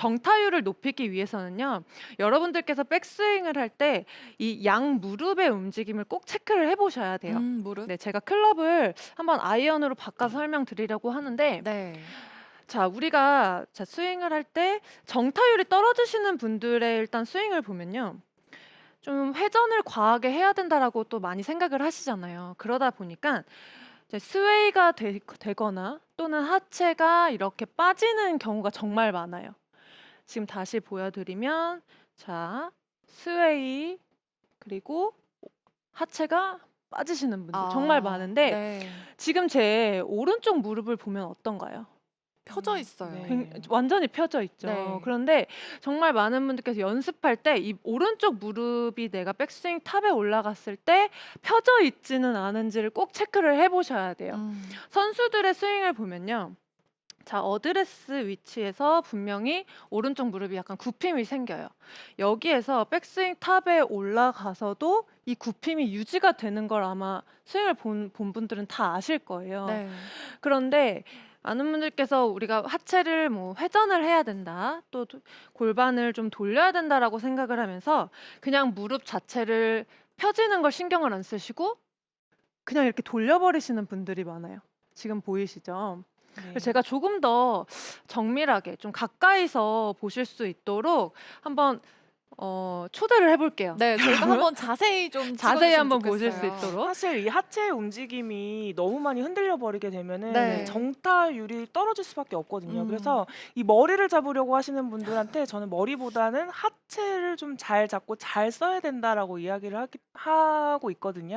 정타율을 높이기 위해서는요. 여러분들께서 백스윙을 할 때 이 양 무릎의 움직임을 꼭 체크를 해 보셔야 돼요. 무릎. 네, 제가 클럽을 한번 아이언으로 바꿔서 설명드리려고 하는데, 네. 자, 우리가 스윙을 할 때 정타율이 떨어지시는 분들의 일단 스윙을 보면요. 좀 '회전을 과하게 해야 된다.'라고 또 많이 생각을 하시잖아요. 그러다 보니까 이제 스웨이가 되거나 또는 하체가 이렇게 빠지는 경우가 정말 많아요. 지금 다시 보여 드리면, 자, 스웨이, 그리고 하체가 빠지시는 분들 정말 아 많은데, 네. 지금 제 오른쪽 무릎을 보면 어떤가요? 펴져 있어요. 네. 완전히 펴져 있죠. 네. 그런데 정말 많은 분들께서 연습할 때 이 오른쪽 무릎이 내가 백스윙 탑에 올라갔을 때 펴져 있지는 않은지를 꼭 체크를 해 보셔야 돼요. 음. 선수들의 스윙을 보면요. 자, 어드레스 위치에서 분명히 오른쪽 무릎이 약간 굽힘이 생겨요. 여기에서 백스윙 탑에 올라가서도 이 굽힘이 유지가 되는 걸 아마 스윙을 본 분들은 다 아실 거예요. 네. 그런데 많은 분들께서 우리가 하체를 뭐 회전을 해야 된다, 또 골반을 좀 돌려야 된다라고 생각을 하면서 그냥 무릎 자체를 펴지는 걸 신경을 안 쓰시고 그냥 이렇게 돌려버리시는 분들이 많아요. 지금 보이시죠? 그래서 네. 제가 조금 더 정밀하게 좀 가까이서 보실 수 있도록 한번 초대를 해 볼게요. 네. 저희가 여러분, 한번 자세히 좀 찍어 자세히 주시면 한번 보실 수 좋겠어요. 있도록. 사실 이 하체 움직임이 너무 많이 흔들려 버리게 되면은 이 네. 정타율이 떨어질 수밖에 없거든요. 음. 그래서 이 머리를 잡으려고 하시는 분들한테 저는 머리보다는 하체를 좀 잘 잡고 잘 써야 된다라고 이야기를 하고 있거든요.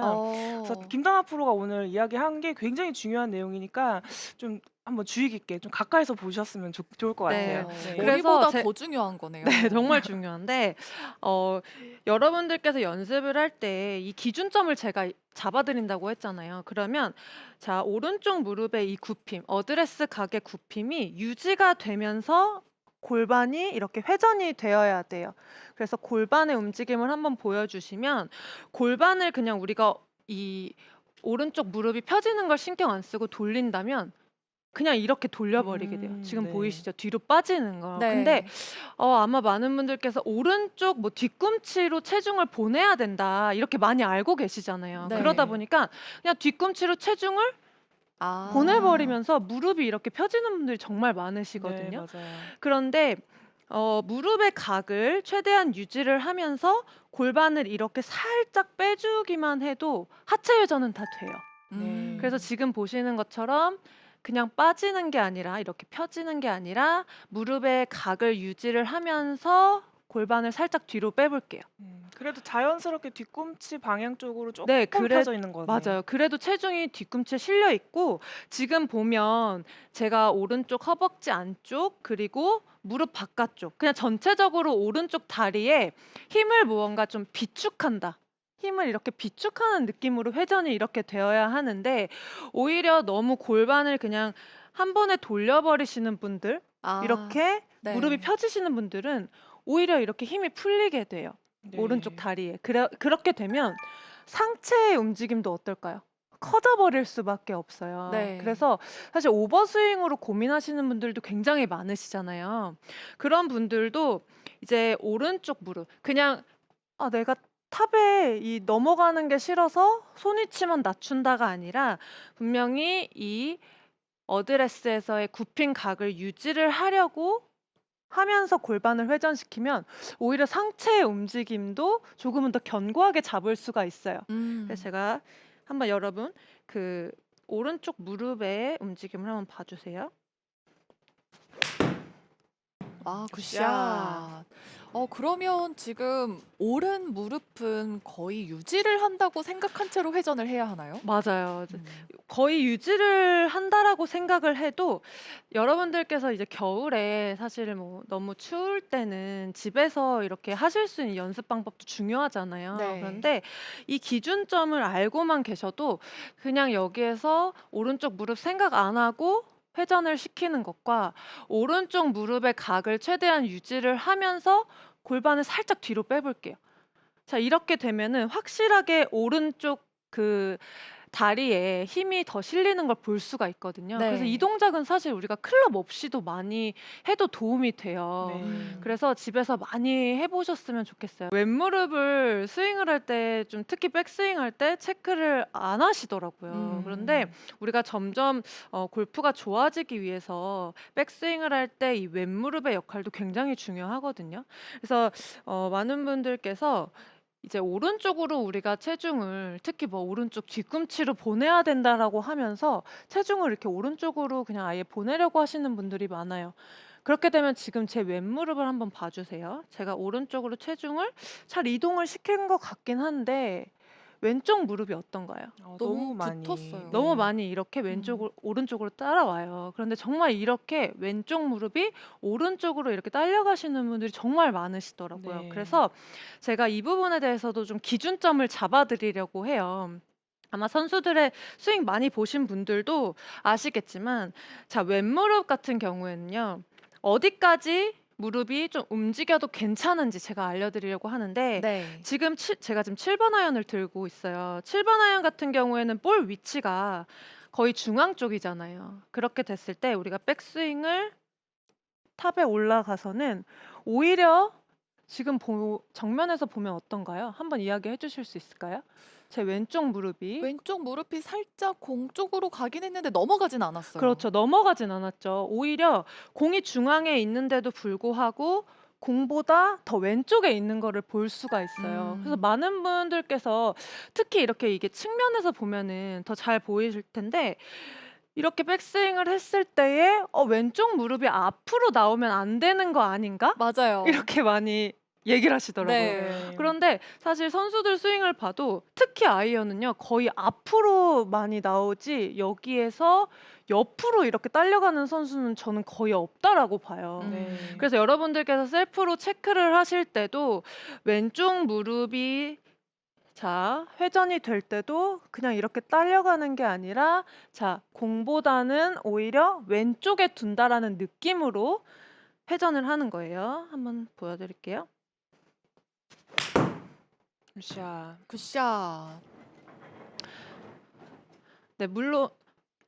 그래서 어. 김다나 프로가 오늘 이야기한 게 굉장히 중요한 내용이니까 좀 한번 주의 깊게 좀 가까이서 보셨으면 좋을 것 같아요. 네. 네. 그래서 머리보다 제 더 중요한 네, 거네요. 정말 중요한데, 어 여러분들께서 연습을 할 때 이 기준점을 제가 잡아 드린다고 했잖아요. 그러면 자, 오른쪽 무릎의 이 굽힘, 어드레스 각의 굽힘이 유지가 되면서 골반이 이렇게 회전이 되어야 돼요. 그래서 골반의 움직임을 한번 보여 주시면, 골반을 그냥 우리가 이 오른쪽 무릎이 펴지는 걸 신경 안 쓰고 돌린다면 그냥 이렇게 돌려버리게 돼요. 지금 네. 보이시죠? 뒤로 빠지는 거. 근데 네. 아마 많은 분들께서 '오른쪽 뭐 뒤꿈치로 체중을 보내야 된다.' 이렇게 많이 알고 계시잖아요. 그러다 네. 보니까 그냥 뒤꿈치로 체중을 아. 보내버리면서 무릎이 이렇게 펴지는 분들이 정말 네, 많으시거든요. 맞아요. 그런데 무릎의 각을 최대한 유지를 하면서 골반을 이렇게 살짝 빼주기만 해도 하체 회전은 다 돼요. 그래서 음. 지금 보시는 것처럼 그냥 빠지는 게 아니라, 이렇게 펴지는 게 아니라 무릎의 각을 유지를 하면서 골반을 살짝 뒤로 빼볼게요. 그래도 자연스럽게 뒤꿈치 방향 쪽으로 네, 쪼끔 펴져 있는 거네요. 맞아요. 그래도 체중이 뒤꿈치에 실려 있고, 지금 보면 제가 오른쪽 허벅지 안쪽, 그리고 무릎 바깥쪽, 그냥 전체적으로 오른쪽 다리에 힘을 무언가 좀 비축한다. 힘을 이렇게 비축하는 느낌으로 회전이 이렇게 되어야 하는데, 오히려 너무 골반을 그냥 한 번에 돌려버리시는 분들, 아. 이렇게 무릎이 네. 펴지시는 분들은 오히려 이렇게 힘이 풀리게 돼요. 오른쪽 네. 다리에. 그렇게 되면 상체의 움직임도 어떨까요? 커져 버릴 수밖에 없어요. 네. 그래서 사실 오버스윙으로 고민하시는 분들도 굉장히 많으시잖아요. 그런 분들도 이제 오른쪽 무릎, 그냥 내가 탑에 이 넘어가는 게 싫어서 손 위치만 낮춘다가 아니라, 분명히 이 어드레스에서의 굽힌 각을 유지를 하려고 하면서 골반을 회전시키면 오히려 상체의 움직임도 조금은 더 견고하게 잡을 수가 있어요. 그래서 음. 제가 한번, 여러분, 그 오른쪽 무릎의 움직임을 한번 봐 주세요. 아 굿샷. 굿샷. 그러면 지금 오른 무릎은 거의 유지를 한다고 생각한 채로 회전을 해야 하나요? 맞아요. 이제 음. 거의 유지를 한다라고 생각을 해도, 여러분들께서 이제 겨울에 사실 뭐 너무 추울 때는 집에서 이렇게 하실 수 있는 연습 방법도 중요하잖아요. 네. 그런데 이 기준점을 알고만 계셔도 그냥 여기에서 오른쪽 무릎 생각 안 하고 회전을 시키는 것과, 오른쪽 무릎의 각을 최대한 유지를 하면서 골반을 살짝 뒤로 빼볼게요. 자, 이렇게 되면은 확실하게 오른쪽 그 다리에 힘이 더 실리는 걸 볼 수가 있거든요. 그래서 이 네. 동작은 사실 우리가 클럽 없이도 많이 해도 도움이 돼요. 네. 그래서 집에서 많이 해 보셨으면 좋겠어요. 왼무릎을 스윙을 할 때 좀 특히 백스윙할 때 체크를 안 하시더라고요. 그런데 우리가 점점 골프가 좋아지기 위해서 백스윙을 할 때 이 왼무릎의 역할도 굉장히 중요하거든요. 그래서 많은 분들께서 이제 오른쪽으로 우리가 체중을 특히 뭐 오른쪽 뒤꿈치로 보내야 된다라고 하면서 체중을 이렇게 오른쪽으로 그냥 아예 보내려고 하시는 분들이 많아요. 그렇게 되면 지금 제 왼무릎을 한번 봐주세요. 제가 오른쪽으로 체중을 잘 이동을 시킨 것 같긴 한데 왼쪽 무릎이 어떤가요? 너무 너무 많이. 붙었어요. 너무 네. 많이 이렇게 오른쪽으로 따라와요. 그런데 정말 이렇게 왼쪽 무릎이 오른쪽으로 이렇게 딸려가시는 분들이 정말 많으시더라고요. 네. 그래서 제가 이 부분에 대해서도 좀 기준점을 잡아드리려고 해요. 아마 선수들의 스윙 많이 보신 분들도 아시겠지만, 자, 왼무릎 같은 경우에는요, 어디까지 무릎이 좀 움직여도 괜찮은지 제가 알려드리려고 하는데, 네. 제가 지금 7번 아이언을 들고 있어요. 7번 아이언 같은 경우에는 볼 위치가 거의 중앙 쪽이잖아요. 그렇게 됐을 때 우리가 백스윙을 탑에 올라가서는 오히려 지금 정면에서 보면 어떤가요? 한번 이야기해 주실 수 있을까요? 제 왼쪽 무릎이 왼쪽 무릎이 살짝 공 쪽으로 가긴 했는데 넘어가진 않았어요. 그렇죠. 넘어가진 않았죠. 오히려 공이 중앙에 있는데도 불구하고 공보다 더 왼쪽에 있는 거를 볼 수가 있어요. 그래서 많은 분들께서 특히 이렇게 이게 측면에서 보면은 더 잘 보이실 텐데, 이렇게 백스윙을 했을 때에 왼쪽 무릎이 앞으로 나오면 안 되는 거 아닌가? 맞아요. 이렇게 많이 얘기를 하시더라고요. 네. 네. 그런데 사실 선수들 스윙을 봐도 특히 아이언은요, 거의 앞으로 많이 나오지 여기에서 옆으로 이렇게 딸려가는 선수는 저는 거의 없다라고 봐요. 네. 그래서 여러분들께서 셀프로 체크를 하실 때도 왼쪽 무릎이 자, 회전이 될 때도 그냥 이렇게 딸려가는 게 아니라, 자, 공보다는 오히려 왼쪽에 둔다라는 느낌으로 회전을 하는 거예요. 한번 보여드릴게요. 샷. 굿샷. 네, 물론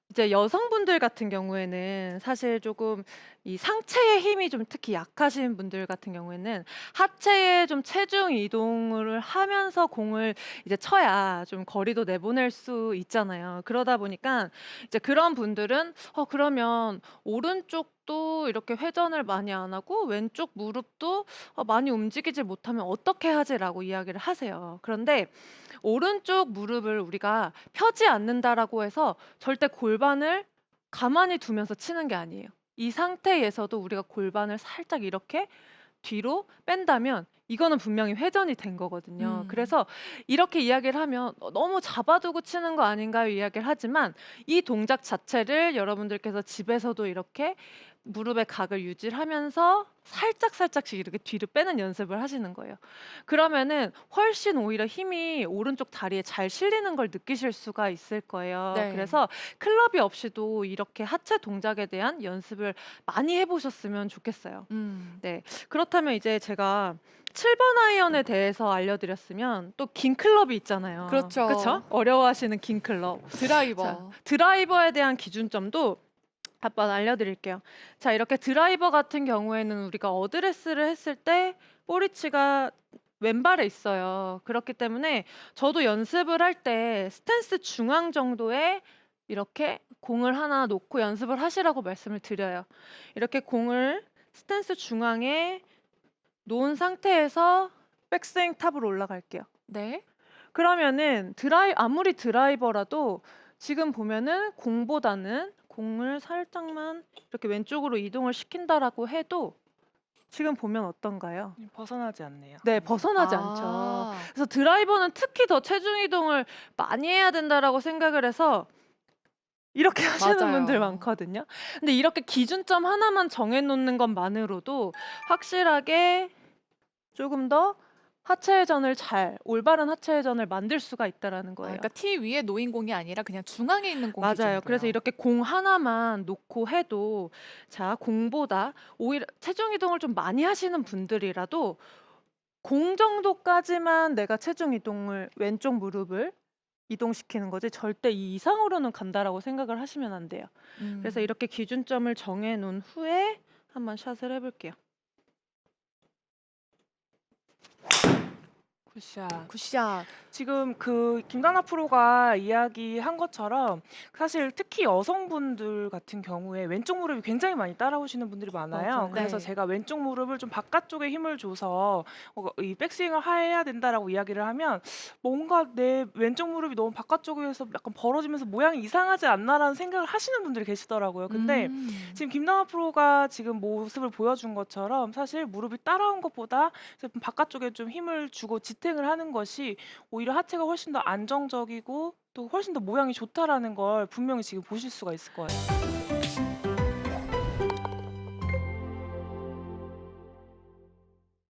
이제 여성분들 같은 경우에는 사실 조금 이 상체의 힘이 좀 특히 약하신 분들 같은 경우에는 하체에 좀 체중 이동을 하면서 공을 이제 쳐야 좀 거리도 내보낼 수 있잖아요. 그러다 보니까 이제 그런 분들은 그러면 오른쪽도 이렇게 회전을 많이 안 하고 왼쪽 무릎도 많이 움직이지 못하면 어떻게 하지라고 이야기를 하세요. 그런데 오른쪽 무릎을 우리가 펴지 않는다라고 해서 절대 골반을 가만히 두면서 치는 게 아니에요. 이 상태에서도 우리가 골반을 살짝 이렇게 뒤로 뺀다면 이거는 분명히 회전이 된 거거든요. 그래서 이렇게 이야기를 하면 너무 잡아두고 치는 거 아닌가요? 이야기를 하지만 이 동작 자체를 여러분들께서 집에서도 이렇게 무릎의 각을 유지하면서 살짝씩 이렇게 뒤로 빼는 연습을 하시는 거예요. 그러면은 훨씬 오히려 힘이 오른쪽 다리에 잘 실리는 걸 느끼실 수가 있을 거예요. 네. 그래서 클럽이 없이도 이렇게 하체 동작에 대한 연습을 많이 해보셨으면 좋겠어요. 네. 그렇다면 이제 제가 7번 아이언에 대해서 알려드렸으면 또 긴 클럽이 있잖아요. 그렇죠. 그쵸? 어려워하시는 긴 클럽. 드라이버. 자, 드라이버에 대한 기준점도 한번 알려드릴게요. 자, 이렇게 드라이버 같은 경우에는 우리가 어드레스를 했을 때 볼위치가 왼발에 있어요. 그렇기 때문에 저도 연습을 할 때 스탠스 중앙 정도에 이렇게 공을 하나 놓고 연습을 하시라고 말씀을 드려요. 이렇게 공을 스탠스 중앙에 놓은 상태에서 백스윙 탑으로 올라갈게요. 네. 그러면은 아무리 드라이버라도 지금 보면은 공보다는 공을 살짝만 이렇게 왼쪽으로 이동을 시킨다라고 해도 지금 보면 어떤가요? 벗어나지 않네요. 네, 벗어나지 않죠. 그래서 드라이버는 특히 더 체중 이동을 많이 해야 된다라고 생각을 해서 이렇게 하시는 맞아요. 분들 많거든요. 근데 이렇게 기준점 하나만 정해 놓는 것만으로도 확실하게 조금 더 올바른 하체 회전을 만들 수가 있다라는 거예요. 그러니까 티 위에 놓인 공이 아니라 그냥 중앙에 있는 공 기준으로요. 맞아요. 그래서 이렇게 공 하나만 놓고 해도, 자, 공보다 오히려 체중 이동을 좀 많이 하시는 분들이라도 공 정도까지만 내가 체중 이동을 왼쪽 무릎을 이동시키는 거지 절대 이 이상으로는 간다라고 생각을 하시면 안 돼요. 그래서 음. 이렇게 기준점을 정해 놓은 후에 한번 샷을 해 볼게요. 굿샷. 굿샷. 지금 그 김다나 프로가 이야기한 것처럼 사실 특히 여성분들 같은 경우에 왼쪽 무릎이 굉장히 많이 따라오시는 분들이 많아요. 맞아요. 그래서 네. 제가 왼쪽 무릎을 좀 바깥쪽에 힘을 줘서 이 백스윙을 해야 된다라고 이야기를 하면 뭔가 내 왼쪽 무릎이 너무 바깥쪽에서 약간 벌어지면서 모양이 이상하지 않나라는 생각을 하시는 분들이 계시더라고요. 근데 음. 지금 김다나 프로가 지금 모습을 보여준 것처럼 사실 무릎이 따라온 것보다 좀 바깥쪽에 좀 힘을 주고 지탱을 하는 것이 오히려 하체가 훨씬 더 안정적이고 또 훨씬 더 모양이 좋다라는 걸 분명히 지금 보실 수가 있을 거예요.